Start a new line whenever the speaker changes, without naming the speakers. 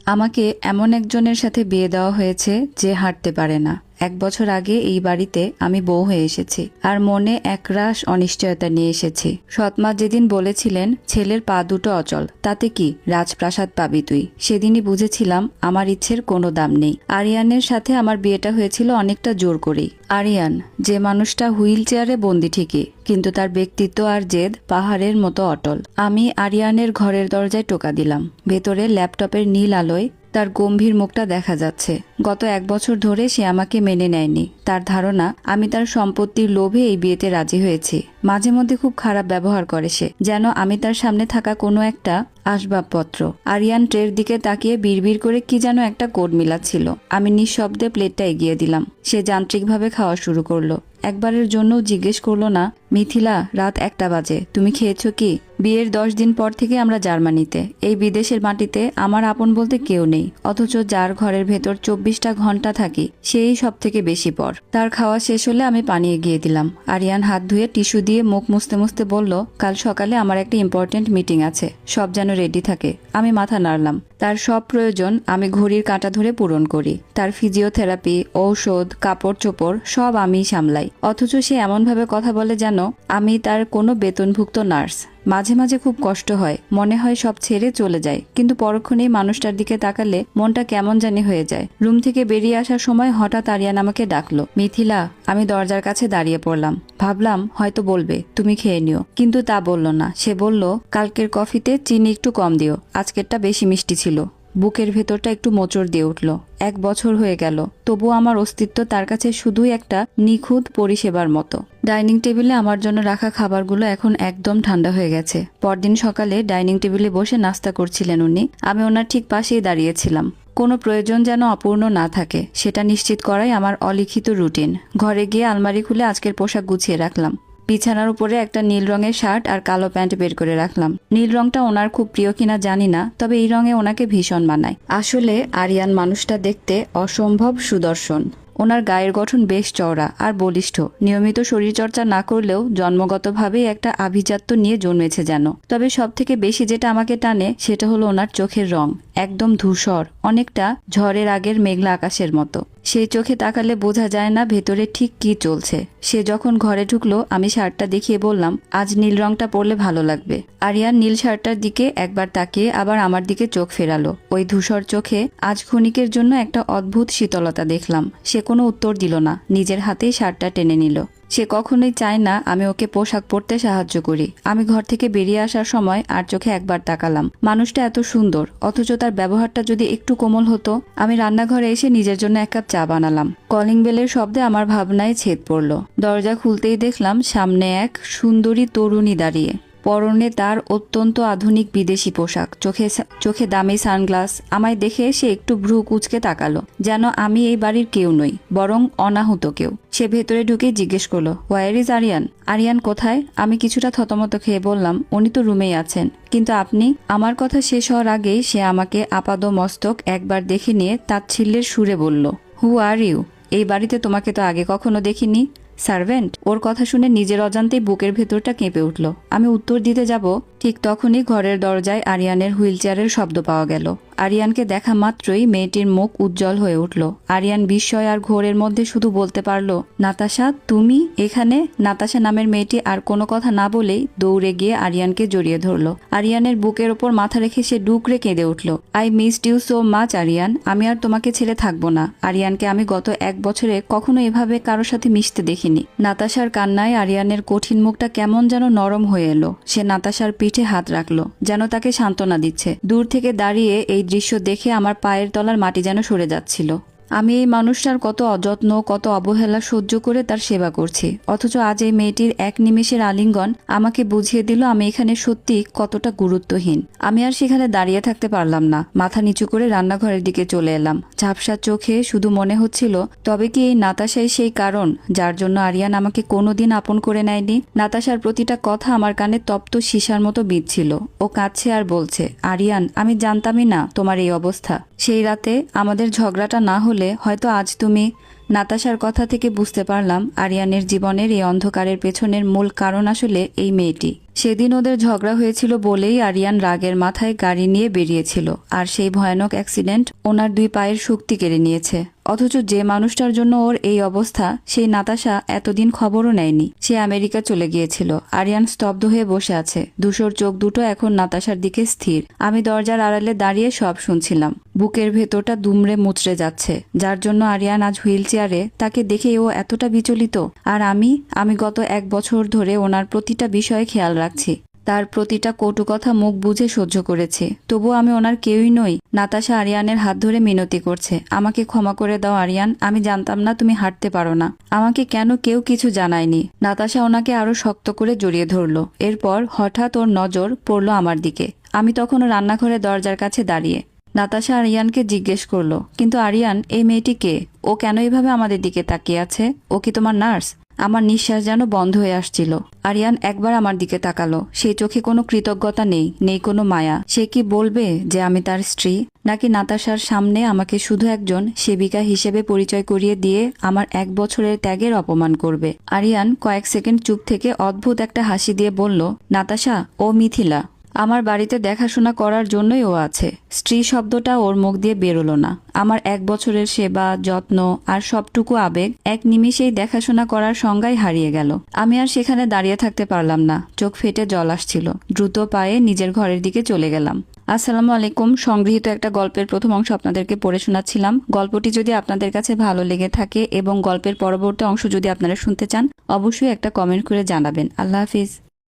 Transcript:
আমাকে এমন একজনের সাথে বিয়ে দেওয়া হয়েছে যে হাঁটতে পারে না। 1 বছর আগে এই বাড়িতে আমি বউ হয়ে এসেছি, আর মনে একরাশ অনিশ্চয়তা নিয়ে এসেছি। সৎমা যেদিন বলেছিলেন ছেলের পা দুটো অচল, তাতে কি রাজপ্রাসাদ পাবি তুই, সেদিনই বুঝেছিলাম আমার ইচ্ছের কোনো দাম নেই। আরিয়ানের সাথে আমার বিয়েটা হয়েছিল অনেকটা জোর করেই। আরিয়ান যে মানুষটা হুইল চেয়ারে বন্দি ঠিকই, কিন্তু তার ব্যক্তিত্ব আর জেদ পাহাড়ের মতো অটল। আমি আরিয়ানের ঘরের দরজায় টোকা দিলাম। ভেতরে ল্যাপটপের নীল আলোয় তার গম্ভীর মুখটা দেখা যাচ্ছে। গত 1 বছর ধরে সে আমাকে মেনে নেয়নি। তার ধারণা আমি তার সম্পত্তির লোভে এই বিয়েতে রাজি হয়েছি। মাঝে মধ্যে খুব খারাপ ব্যবহার করে সে, যেন আমি তার সামনে থাকা কোনো একটা আসবাবপত্র। আরিয়ান ট্রের দিকে তাকিয়ে বিড়বিড় করে কি যেন একটা কোড মিলাচ্ছিল। আমি নিঃশব্দে প্লেটটা এগিয়ে দিলাম। সে যান্ত্রিকভাবে খাওয়া শুরু করলো। একবারের জন্যও জিজ্ঞেস করলো না, মিথিলা, রাত 1টা বাজে, তুমি খেয়েছো কি? বিয়ের 10 দিন পর থেকে আমরা জার্মানিতে। এই বিদেশের মাটিতে আমার আপন বলতে কেউ নেই, অথচ যার ঘরের ভেতর 24টা ঘন্টা থাকি সেই সব থেকে বেশি পর। তার খাওয়া শেষ হলে আমি পানি এগিয়ে দিলাম। আরিয়ান হাত ধুয়ে টিস্যু দিয়ে মুখ মুছতে মুছতে বলল, কাল সকালে আমার একটা ইম্পর্টেন্ট মিটিং আছে, সব যেন রেডি থাকে। আমি মাথা নাড়লাম। তার সব প্রয়োজন আমি ঘড়ির কাঁটা ধরে পূরণ করি। তার ফিজিওথেরাপি, ঔষধ, কাপড় চোপড় সব আমিই সামলাই। অথচ সে এমনভাবে কথা বলে যেন আমি তার কোনো বেতনভুক্ত নার্স। মাঝে মাঝে খুব কষ্ট হয়, মনে হয় সব ছেড়ে চলে যায়, কিন্তু পরক্ষণেই মানুষটার দিকে তাকালে মনটা কেমন জানি হয়ে যায়। রুম থেকে বেরিয়ে আসার সময় হঠাৎ আরিয়ান আমাকে ডাকলো, মিথিলা। আমি দরজার কাছে দাঁড়িয়ে পড়লাম। ভাবলাম হয়তো বলবে তুমি খেয়ে নিও, কিন্তু তা বলল না। সে বলল, কালকের কফিতে চিনি একটু কম দিও, আজকেরটা বেশি মিষ্টি ছিল। বুকের ভেতরটা একটু মোচড় দিয়ে উঠল। 1 বছর হয়ে গেল, তবুও আমার অস্তিত্ব তার কাছে শুধুই একটা নিখুঁত পরিষেবার মতো। ডাইনিং টেবিলে আমার জন্য রাখা খাবারগুলো এখন একদম ঠান্ডা হয়ে গেছে। পরদিন সকালে ডাইনিং টেবিলে বসে নাস্তা করছিলেন উনি। আমি ওনার ঠিক পাশেই দাঁড়িয়েছিলাম। কোনো প্রয়োজন যেন অপূর্ণ না থাকে, সেটা নিশ্চিত করাই আমার অলিখিত রুটিন। ঘরে গিয়ে আলমারি খুলে আজকের পোশাক গুছিয়ে রাখলাম। বিছানার উপরে একটা নীল রঙের শার্ট আর কালো প্যান্ট বের করে রাখলাম। নীল রংটা ওনার খুব প্রিয় কিনা জানি না, তবে এই রঙে ওনাকে ভীষণ মানায়। আসলে আরিয়ান মানুষটা দেখতে অসম্ভব সুদর্শন। ওনার গায়ের গঠন বেশ চওড়া আর বলিষ্ঠ। নিয়মিত শরীরচর্চা না করলেও জন্মগতভাবেই একটা আভিজাত্য নিয়ে জন্মেছে যেন। তবে সব থেকে বেশি যেটা আমাকে টানে সেটা হলো ওনার চোখের রং। একদম ধূসর, অনেকটা ঝড়ের আগের মেঘলা আকাশের মতো। সেই চোখে তাকালে বোঝা যায় না ভেতরে ঠিক কি চলছে। সে যখন ঘরে ঢুকলো আমি শার্টটা দেখিয়ে বললাম, আজ নীল রংটা পরলে ভালো লাগবে। আরিয়ান নীল শার্টটার দিকে একবার তাকিয়ে আবার আমার দিকে চোখ ফেরালো। ওই ধূসর চোখে আজ ক্ষণিকের জন্য একটা অদ্ভুত শীতলতা দেখলাম। সে কোনো উত্তর দিল না, নিজের হাতেই শার্টটা টেনে নিল। সে কখনোই চায় না আমি ওকে পোশাক পরতে সাহায্য করি। আমি ঘর থেকে বেরিয়ে আসার সময় আর চোখে একবার তাকালাম। মানুষটা এত সুন্দর, অথচ তার ব্যবহারটা যদি একটু কোমল হতো। আমি রান্নাঘরে এসে নিজের জন্য 1 কাপ চা বানালাম। কলিং বেলের শব্দে আমার ভাবনায় ছেদ পড়ল। দরজা খুলতেই দেখলাম সামনে এক সুন্দরী তরুণী দাঁড়িয়ে। পরনে তার অত্যন্ত আধুনিক বিদেশি পোশাক, চোখে দামি সানগ্লাস। আমায় দেখে সে একটু ভ্রু কুঁচকে তাকালো, যেন আমি এই বাড়ির কেউ নই, বরং অনাহুত কেউ। সে ভেতরে ঢুকে জিজ্ঞেস করলো, হোয়ার ইজ আরিয়ান? আরিয়ান কোথায়? আমি কিছুটা থতমত খেয়ে বললাম, উনি তো রুমেই আছেন। কিন্তু আপনি? আমার কথা শেষ হওয়ার আগেই সে আমাকে আপাদমস্তক একবার দেখে নিয়ে তাচ্ছিল্যের সুরে বলল, হু আর ইউ? এই বাড়িতে তোমাকে তো আগে কখনো দেখিনি। সার্ভেন্ট? ওর কথা শুনে নিজের অজান্তেই বুকের ভেতরটা কেঁপে উঠল। আমি উত্তর দিতে যাব, ঠিক তখনই ঘরের দরজায় আরিয়ানের হুইল চেয়ারের শব্দ পাওয়া গেল। আরিয়ানকে দেখা মাত্রই মেয়েটির মুখ উজ্জ্বল হয়ে উঠল। আরিয়ান বিস্ময় আর ঘোরের মধ্যে শুধু বলতে পারল, নাতাশা, তুমি এখানে? নাতাশা নামের মেয়েটি আর কোনো কথা না বলেই দৌড়ে গিয়ে আরিয়ানকে জড়িয়ে ধরল। আরিয়ানের বুকের ওপর মাথা রেখে সে ডুকরে কেঁদে উঠল, I missed you so much Aryan. আমি আর তোমাকে ছেড়ে থাকবো না। আরিয়ানকে আমি গত 1 বছরে কখনো এভাবে কারোর সাথে মিশতে দেখিনি। নাতাশার কান্নায় আরিয়ানের কঠিন মুখটা কেমন যেন নরম হয়ে এলো। সে নাতাশার পিঠে হাত রাখলো, যেন তাকে সান্ত্বনা দিচ্ছে। দূর থেকে দাঁড়িয়ে এই দৃশ্য দেখে আমার পায়ের তলার মাটি যেন সরে যাচ্ছিল। আমি এই মানুষটার কত অযত্ন, কত অবহেলা সহ্য করে তার সেবা করছি, অথচ আজ এই মেয়েটির 1 নিমেষের আলিঙ্গন আমাকে বুঝিয়ে দিল আমি এখানে সত্যি কতটা গুরুত্বহীন। আমি আর সেখানে দাঁড়িয়ে থাকতে পারলাম না। মাথা নিচু করে রান্নাঘরের দিকে চলে এলাম। ঝাপসা চোখে শুধু মনে হচ্ছিল, তবে কি এই নাতাশাই সেই কারণ যার জন্য আরিয়ান আমাকে কোনোদিন আপন করে নেয়নি? নাতাশার প্রতিটা কথা আমার কানে তপ্ত সীসার মতো বিঁধছিল। ও কাঁদছে আর বলছে, আরিয়ান, আমি জানতামই না তোমার এই অবস্থা। সেই রাতে আমাদের ঝগড়াটা না হলে হয়তো আজ তুমি নাতাশার কথা থেকে বুঝতে পারলাম আরিয়ানের জীবনের এই অন্ধকারের পেছনের মূল কারণ আসলে এই মেয়েটি। সেদিন ওদের ঝগড়া হয়েছিল বলেই আরিয়ান রাগের মাথায় গাড়ি নিয়ে বেরিয়েছিল, আর সেই ভয়ানক অ্যাক্সিডেন্ট ওনার 2 পায়ের শক্তি কেড়ে নিয়েছে। অথচ যে মানুষটার জন্য ওর এই অবস্থা, সেই নাতাশা এতদিন খবরও নেয়নি। সে আমেরিকা চলে গিয়েছিল। আরিয়ান স্তব্ধ হয়ে বসে আছে, ধূসর চোখ দুটো এখন নাতাশার দিকে স্থির। আমি দরজার আড়ালে দাঁড়িয়ে সব শুনছিলাম। বুকের ভেতরটা দুমড়ে মুচড়ে যাচ্ছে, যার জন্য আরিয়ান আজ হুইল চেয়ারে। তাকে দেখে ও এতটা বিচলিত, আর আমি গত 1 বছর ধরে ওনার প্রতিটা বিষয়ে খেয়াল রাখছি। তার প্রতিটা কটু কথা মুখ বুঝে সহ্য করেছে, তবুও আমি ওনার কেউই নই। নাতাশা আরিয়ানের হাত ধরে মিনতি করছে, আমাকে ক্ষমা করে দাও আরিয়ান, আমি জানতাম না তুমি হাঁটতে পারো না। আমাকে কেন কেউ কিছু জানায়নি। নাতাশা ওনাকে আরো শক্ত করে জড়িয়ে ধরলো। এরপর হঠাৎ ওর নজর পড়লো আমার দিকে। আমি তখনও রান্নাঘরের দরজার কাছে দাঁড়িয়ে। নাতাশা আরিয়ানকে জিজ্ঞেস করলো, কিন্তু আরিয়ান, এই মেয়েটি কে? ও কেন এভাবে আমাদের দিকে তাকিয়ে আছে? ও কি তোমার নার্স? আমার নিঃশ্বাস যেন বন্ধ হয়ে আসছিল। আরিয়ান একবার আমার দিকে তাকালো। সেই চোখে কোনো কৃতজ্ঞতা নেই কোনো মায়া। সে কি বলবে যে আমি তার স্ত্রী, নাকি নাতাশার সামনে আমাকে শুধু একজন সেবিকা হিসেবে পরিচয় করিয়ে দিয়ে আমার 1 বছরের ত্যাগের অপমান করবে? আরিয়ান কয়েক সেকেন্ড চুপ থেকে অদ্ভুত একটা হাসি দিয়ে বলল, নাতাশা, ও মিথিলা। আমার বাড়িতে দেখাশোনা করার জন্যই ও আছে। স্ত্রী শব্দটা ওর মুখ দিয়ে বেরোলো না। আমার 1 বছরের সেবা, যত্ন আর সবটুকু আবেগ এক নিমিষেই দেখাশোনা করার সংজ্ঞায় হারিয়ে গেল। আমি আর সেখানে দাঁড়িয়ে থাকতে পারলাম না। চোখ ফেটে জল আসছিল। দ্রুত পায়ে নিজের ঘরের দিকে চলে গেলাম। আসসালামু আলাইকুম। সংগৃহীত একটা গল্পের প্রথম অংশ আপনাদেরকে পড়ে শোনাচ্ছিলাম। গল্পটি যদি আপনাদের কাছে ভালো লেগে থাকে এবং গল্পের পরবর্তী অংশ যদি আপনারা শুনতে চান, অবশ্যই একটা কমেন্ট করে জানাবেন। আল্লাহ হাফিজ।